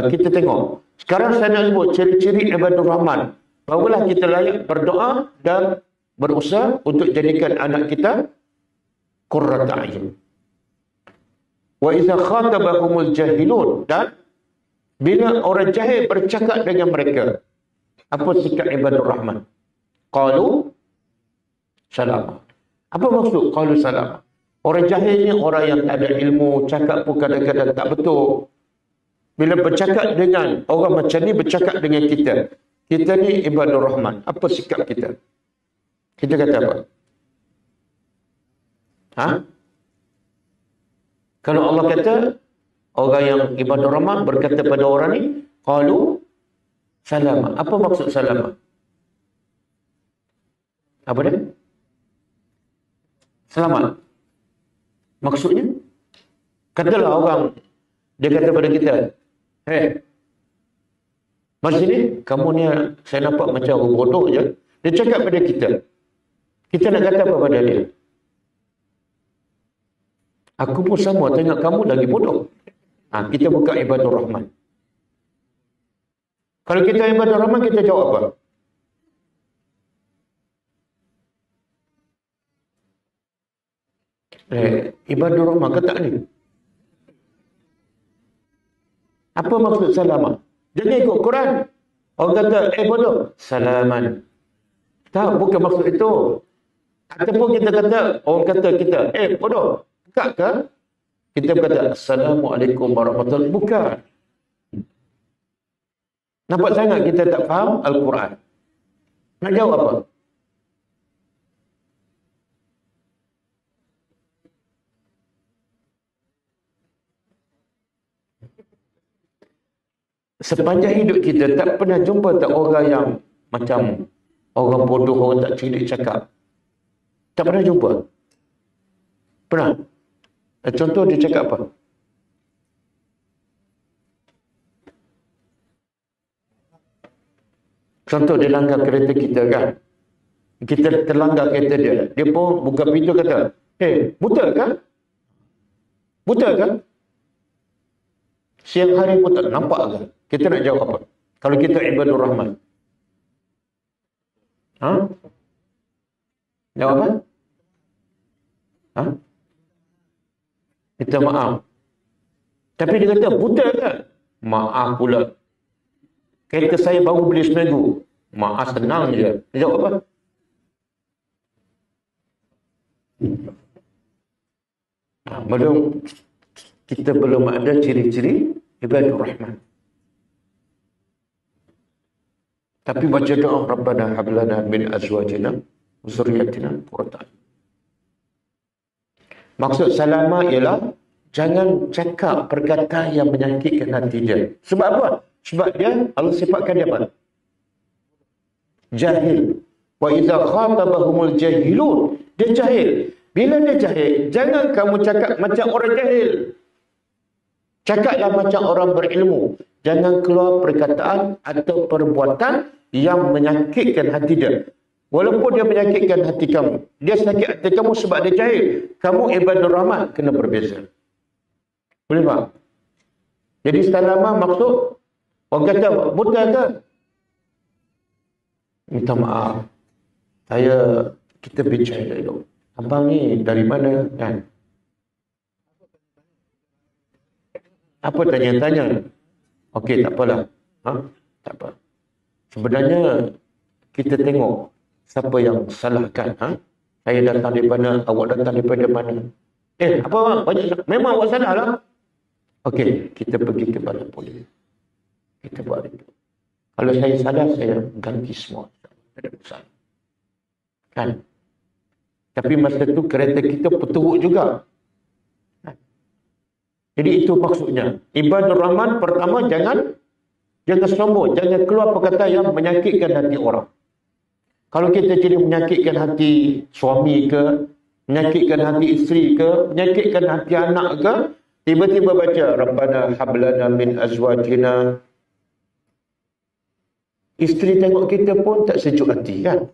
kita tengok. Sekarang saya nak sebut ciri-ciri ibadur rahman. Barulah kita layak berdoa dan berusaha untuk jadikan anak kita qurrata a'yun. Wa idza khatabahumul jahilun, dan bila orang jahil bercakap dengan mereka, apa sikap ibadur rahman? Qalu salama. Apa maksud qalu salama? Orang jahil ni orang yang tak ada ilmu, cakap pun kadang-kadang tak betul. Bila bercakap dengan orang macam ni, bercakap dengan kita, kita ni ibadur rahman, apa sikap kita? Kita kata apa? Kalau Allah kata, orang yang ibadur rahman berkata pada orang ni, qalu salama. Apa maksud salama? Apa dia? Selamat. Maksudnya, katalah orang, dia kata pada kita, mari sini, kamu ni saya nampak macam orang bodoh je. Dia cakap pada kita. Kita nak kata apa pada dia? Aku pun sama, tengok kamu lagi bodoh. Kita buka ibadur rahman. Kalau kita ibadur rahman, kita jawab apa? Ibadur rahman ke tak ni? Apa maksud salama? Jangan ikut Quran. Orang kata, bodoh, salaman. Tak, bukan maksud itu. Ataupun kita kata, orang kata kita, bodoh, bukan ke? Kita berkata, Assalamualaikum warahmatullahi wabarakatuh. Bukan. Nampak sangat kita tak faham Al-Quran. Nak jawab apa? Sepanjang hidup kita tak pernah jumpa tak orang yang macam orang bodoh, orang tak cerdik cakap. Tak pernah jumpa. Pernah? Contoh dia cakap apa? Contoh dia langgar kereta kita kan. Kita terlanggar kereta dia. Dia pun buka pintu kata, buta kan? Buta kan? Siang hari pun tak nampak kan? Kita nak jawab apa? Kalau kita ibadur rahman. Jawab apa? Kita maaf. Tapi dia kata, buta kan? Maaf pula. Kereta saya baru beli seminggu. Maaf, senang je. Dia jawab apa? Belum, kita belum ada ciri-ciri ibadur rahman. Tapi baca doa, Rabbana hablana min azwajina wa zurriyyatina qurrata a'yun. Maksud salama ialah jangan cakap perkataan yang menyakitkan hati dia. Sebab apa? Sebab dia, Allah sifatkan dia apa? Jahil. Wa idza khatabahumul jahilun. Dia jahil. Bila dia jahil, jangan kamu cakap macam orang jahil. Cakaplah macam orang berilmu. Jangan keluar perkataan atau perbuatan yang menyakitkan hati dia. Walaupun dia menyakitkan hati kamu, dia sakit hati kamu sebab dia jahil. Kamu ibadur rahman, kena berbeza. Boleh faham? Jadi salama maksud, orang kata, buta ke? Minta maaf. Kita bincang dulu. Abang ni dari mana kan? Apa tanya-tanya? Okey, tak apalah. Tak apa. Sebenarnya kita tengok siapa yang salahkan. Saya datang dari mana, awak datang daripada mana. Apa bang? Banyak, memang awak salah lah. Okey, kita pergi ke balai polis. Kita buat itu. Kalau saya salah, saya ganti semua. Tidak ada masalah. Kan? Tapi masa tu kereta kita peteruk juga. Jadi itu maksudnya. Ibadur rahman pertama, jangan sombong. Jangan keluar perkataan yang menyakitkan hati orang. Kalau kita jadi menyakitkan hati suami ke, menyakitkan hati isteri ke, menyakitkan hati anak ke, tiba-tiba baca Rabbana hablana min azwajina. Isteri tengok kita pun tak sejuk hati kan?